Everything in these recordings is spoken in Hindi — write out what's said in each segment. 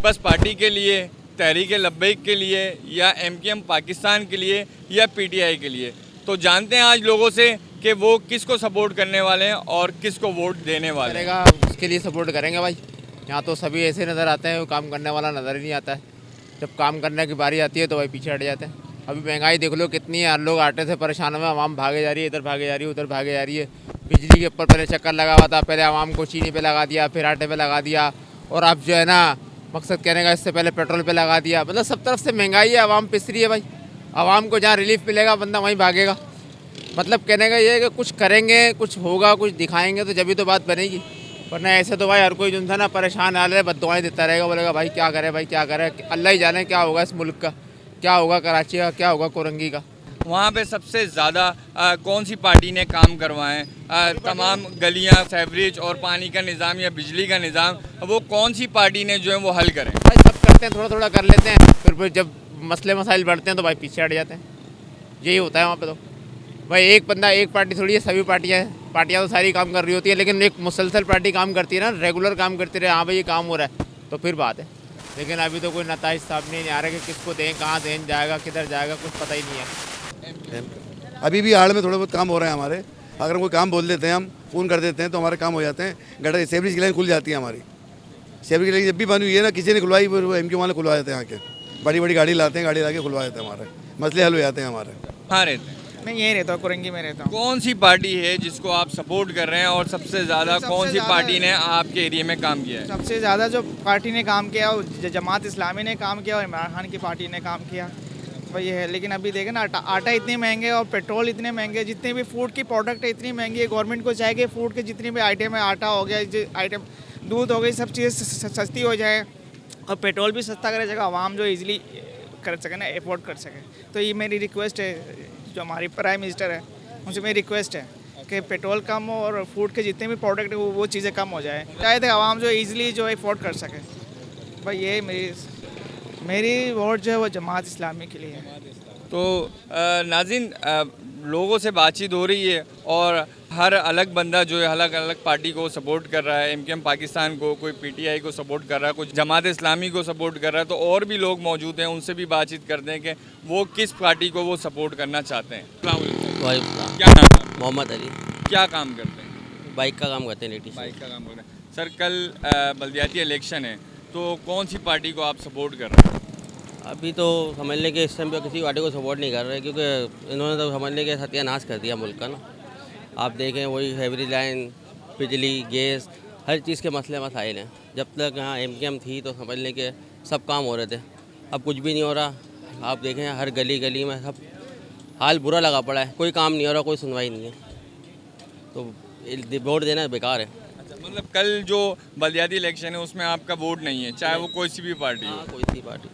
पीपल्स पार्टी के लिए, तहरीक लब्बैक के लिए, या एमकेएम पाकिस्तान के लिए, या पीटीआई के लिए। तो जानते हैं आज लोगों से कि वो किसको सपोर्ट करने वाले हैं और किसको वोट देने वाले हैं। करेगा उसके लिए सपोर्ट करेंगे भाई। यहाँ तो सभी ऐसे नज़र आते हैं, काम करने वाला नज़र ही नहीं आता है। जब काम करने की बारी आती है तो भाई पीछे हट जाते हैं। अभी महंगाई देख लो कितनी है, लोग आटे से परेशान हुए, आवाम भागे जा रही है, इधर भागे जा रही है, उधर भागे जा रही है। बिजली के ऊपर पहले चक्कर लगा हुआ था, पहले आवाम को चीनी पे लगा दिया, फिर आटे पे लगा दिया, और अब जो है ना मकसद कहने का इससे पहले पेट्रोल पे लगा दिया। मतलब सब तरफ से महंगाई है, आवाम पिस रही है भाई। आवाम को जहाँ रिलीफ मिलेगा बंदा वहीं भागेगा। मतलब कहने का ये है कि कुछ करेंगे, कुछ होगा, कुछ दिखाएंगे तो जब भी तो बात बनेगी, वरना ऐसे तो भाई हर कोई जो था ना परेशान हाल है, बद्दुआएं देता रहेगा, बोलेगा भाई क्या करे, भाई क्या करे। अल्लाह ही जाने क्या होगा इस मुल्क का, क्या होगा कराची का, क्या होगा कोरंगी का। वहाँ पे सबसे ज़्यादा कौन सी पार्टी ने काम करवाए? तमाम गलियाँ, सेवरेज और पानी का निज़ाम या बिजली का निज़ाम, वो कौन सी पार्टी ने जो है वो हल करें? भाई सब करते हैं, थोड़ा थोड़ा कर लेते हैं, फिर जब मसले मसाइल बढ़ते हैं तो भाई पीछे हट जाते हैं। यही होता है वहाँ पे। तो भाई एक बंदा, एक पार्टी थोड़ी है, सभी पार्टियाँ तो सारी काम कर रही होती है, लेकिन एक मुसलसल पार्टी काम करती है ना, रेगुलर काम करती रहे, हाँ भाई ये काम हो रहा है तो फिर बात है। लेकिन अभी तो कोई नताइज सामने नहीं आ रहा कि किसको दें, कहाँ दें जाएगा, किधर जाएगा, कुछ पता ही नहीं है। अभी भी हाड़ में थोड़े बहुत काम हो रहे हैं हमारे। अगर कोई काम बोल देते हैं, हम फ़ोन कर देते हैं तो हमारे काम हो जाते हैं। गटर सेवरेज की लाइन खुल जाती है हमारी। सेवरेज की लाइन जब भी बनी हुई है ना, किसी ने खुलवाई, वो एमक्यू वाले खुलवा देते हैं आके। बड़ी बड़ी गाड़ी लाते हैं, गाड़ी ला के खुलवा देते हैं, हमारे मसले हल हो जाते हैं हमारे। कहाँ रहते हैं? मैं यहीं रहता हूँ, कुरंगी में रहता हूँ। कौन सी पार्टी है जिसको आप सपोर्ट कर रहे हैं और सबसे ज़्यादा कौन सी पार्टी ने आपके एरिया में काम किया है? सबसे ज़्यादा जो पार्टी ने काम किया वो जमात इस्लामी ने काम किया और इमरान खान की पार्टी ने काम किया, वही है। लेकिन अभी देखें ना, आटा इतने महंगे और पेट्रोल इतने महंगे, जितने भी फूड की प्रोडक्ट है इतनी महंगी है। गवर्नमेंट को चाहिए फूड के जितनी भी आइटम है, आटा हो गया, आइटम दूध हो गई, सब चीज़ सस्ती हो जाए और पेट्रोल भी सस्ता करे, जगह आवाम जो ईजिली कर सके ना, अफोर्ड कर सके। तो ये मेरी रिक्वेस्ट है, जो हमारी प्राइम मिनिस्टर है उनसे मेरी रिक्वेस्ट है कि पेट्रोल कम हो और फूड के जितने भी प्रोडक्ट है वो चीज़ें कम हो जाए, चाहे थे आवाम जो ईजिली जो अफोर्ड कर सके। भाई ये मेरी वोट जो है वो जमात इस्लामी के लिए है। तो नाज़रीन, लोगों से बातचीत हो रही है और हर अलग बंदा जो है अलग अलग पार्टी को सपोर्ट कर रहा है। एमकेएम पाकिस्तान को, कोई पीटीआई को सपोर्ट कर रहा है, कोई जमात इस्लामी को सपोर्ट कर रहा है। तो और भी लोग मौजूद हैं, उनसे भी बातचीत करते हैं कि वो किस पार्टी को वो सपोर्ट करना चाहते हैं। क्या नाम है? मोहम्मद अली। क्या काम करते हैं? बाइक का काम करते हैं, लेडीज बाइक का काम करते हैं। सर, कल बल्दियाती इलेक्शन है, तो कौन सी पार्टी को आप सपोर्ट कर रहे हैं? अभी तो समझ लें कि इस टाइम पे किसी पार्टी को सपोर्ट नहीं कर रहे, क्योंकि इन्होंने तो समझ लें कि सत्यानाश कर दिया मुल्क का ना। आप देखें वही हेवरी लाइन, बिजली, गैस, हर चीज़ के मसले मसाइल हैं। जब तक यहाँ एमकेएम थी तो समझ लें कि सब काम हो रहे थे, अब कुछ भी नहीं हो रहा। आप देखें हर गली गली में सब हाल बुरा लगा पड़ा है, कोई काम नहीं हो रहा, कोई सुनवाई नहीं है, तो वोट देना बेकार है। अच्छा, मतलब कल जो बल्दियाती इलेक्शन है उसमें आपका वोट नहीं है, चाहे वो कोई सी भी पार्टी हो? कोई सी पार्टी।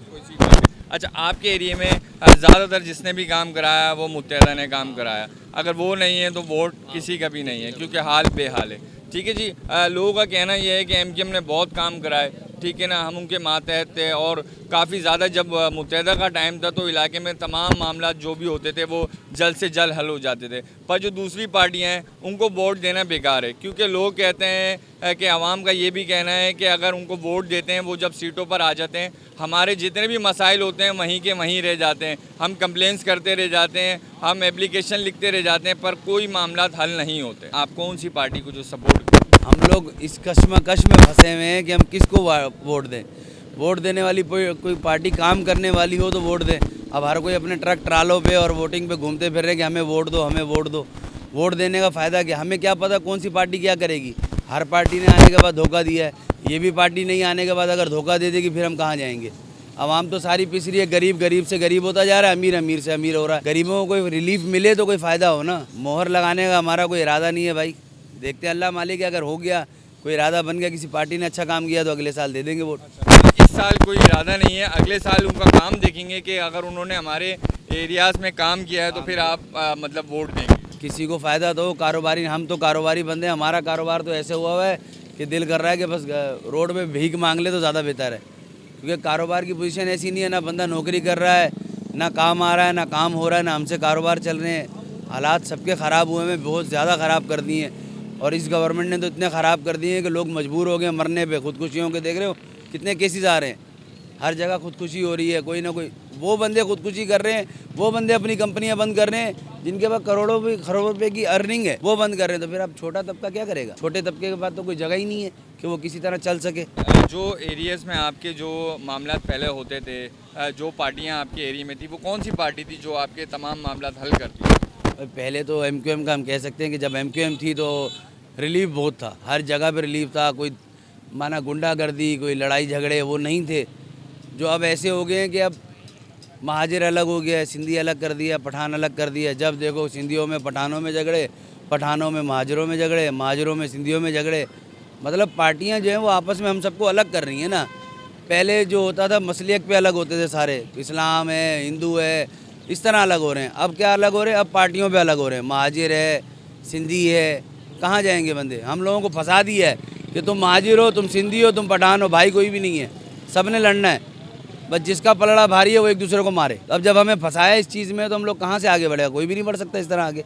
अच्छा, आपके एरिया में ज़्यादातर जिसने भी काम कराया वो मुत्तहिदा ने काम कराया। अगर वो नहीं है तो वोट किसी का भी नहीं है, क्योंकि हाल बेहाल है। ठीक है जी, लोगों का कहना यह है कि एमकेएम ने बहुत काम कराए, ठीक है ना, हम उनके मातहत थे और काफ़ी ज़्यादा जब मुत्तहिदा का टाइम था तो इलाके में तमाम मामला जो भी होते थे वो जल्द से जल्द हल हो जाते थे। पर जो दूसरी पार्टियां हैं उनको वोट देना बेकार है, क्योंकि लोग कहते हैं कि आवाम का ये भी कहना है कि अगर उनको वोट देते हैं, वो जब सीटों पर आ जाते हैं, हमारे जितने भी मसाइल होते हैं वहीं के वहीं रह जाते हैं। हम कंप्लेंट्स करते रह जाते हैं, हम एप्लीकेशन लिखते रह जाते हैं, पर कोई मामला हल नहीं होते। आप कौन सी पार्टी को जो सपोर्ट? हम लोग इस कश्मकश में फंसे हुए हैं कि हम किसको वोट दें। वोट देने वाली कोई पार्टी काम करने वाली हो तो वोट दें। अब हर कोई अपने ट्रक ट्रालों पे और वोटिंग पे घूमते फिर रहे कि हमें वोट दो, हमें वोट दो। वोट देने का फ़ायदा क्या? हमें क्या पता कौन सी पार्टी क्या करेगी। हर पार्टी ने आने के बाद धोखा दिया है, ये भी पार्टी नहीं आने के बाद अगर धोखा दे देगी फिर हम कहाँ जाएंगे। आवाम तो सारी पिस रही है, गरीब गरीब से गरीब होता जा रहा है, अमीर अमीर से अमीर हो रहा है। गरीबों को कोई रिलीफ मिले तो कोई फ़ायदा हो ना। मोहर लगाने का हमारा कोई इरादा नहीं है भाई, देखते हैं अल्लाह मालिक है। अगर हो गया, कोई इरादा बन गया, किसी पार्टी ने अच्छा काम किया तो अगले साल दे देंगे वोट। इस साल कोई इरादा नहीं है, अगले साल उनका काम देखेंगे कि अगर उन्होंने हमारे एरियाज़ में काम किया है तो फिर आप मतलब वोट देंगे। किसी को फ़ायदा तो कारोबारी, हम तो कारोबारी बंदे हैं। हमारा कारोबार तो ऐसे हुआ है कि दिल कर रहा है कि बस रोड पे भीख मांग ले तो ज़्यादा बेहतर है, क्योंकि कारोबार की पोजीशन ऐसी नहीं है, ना बंदा नौकरी कर रहा है, ना काम आ रहा है, ना काम हो रहा है, ना हमसे कारोबार चल रहे हैं। हालात सबके ख़राब हुए हैं, बहुत ज़्यादा ख़राब कर दिए हैं। और इस गवर्नमेंट ने तो इतने ख़राब कर दिए हैं कि लोग मजबूर हो गए मरने पे। खुदकुशियों के देख रहे हो कितने केसेस आ रहे हैं। हर जगह खुदकुशी हो रही है, कोई ना कोई वो बंदे खुदकुशी कर रहे हैं, वो बंदे अपनी कंपनियां बंद कर रहे हैं, जिनके पास करोड़ों रुपए की अर्निंग है वो बंद कर रहे हैं। तो फिर अब छोटा तबका क्या करेगा? छोटे तबके के पास तो कोई जगह ही नहीं है कि वो किसी तरह चल सके। जो एरियाज़ में आपके जो मामला पहले होते थे, जो पार्टियां आपके एरिया में थी, वो कौन सी पार्टी थी जो आपके तमाम मामला हल करती थी? पहले तो MQM का हम कह सकते हैं कि जब MQM थी तो रिलीफ बहुत था, हर जगह पे रिलीफ था, कोई माना गुंडागर्दी, कोई लड़ाई झगड़े वो नहीं थे। जो अब ऐसे हो गए हैं कि अब महाजिर अलग हो गया है, सिंधी अलग कर दिया, पठान अलग कर दिया। जब देखो सिंधियों में पठानों में झगड़े, पठानों में महाजिरों में झगड़े, महाजिरों में सिंधियों में झगड़े। मतलब पार्टियां जो हैं वो आपस में हम सबको अलग कर रही हैं ना। पहले जो होता था मसलियत पे अलग होते थे सारे, इस्लाम है, हिंदू है, इस तरह अलग हो रहे हैं। अब क्या अलग हो रहे हैं? अब पार्टियों पे अलग हो रहे हैं। महाजिर है, सिंधी है, कहाँ जाएंगे बंदे? हम लोगों को फंसा दिया है कि तुम महाजिर हो, तुम सिंधी हो, तुम पठान हो, भाई कोई भी नहीं है, सब ने लड़ना है। बस जिसका पलड़ा भारी है वो एक दूसरे को मारे। अब जब हमें फंसाया इस चीज़ में तो हम लोग कहाँ से आगे बढ़ेगा? कोई भी नहीं बढ़ सकता इस तरह आगे।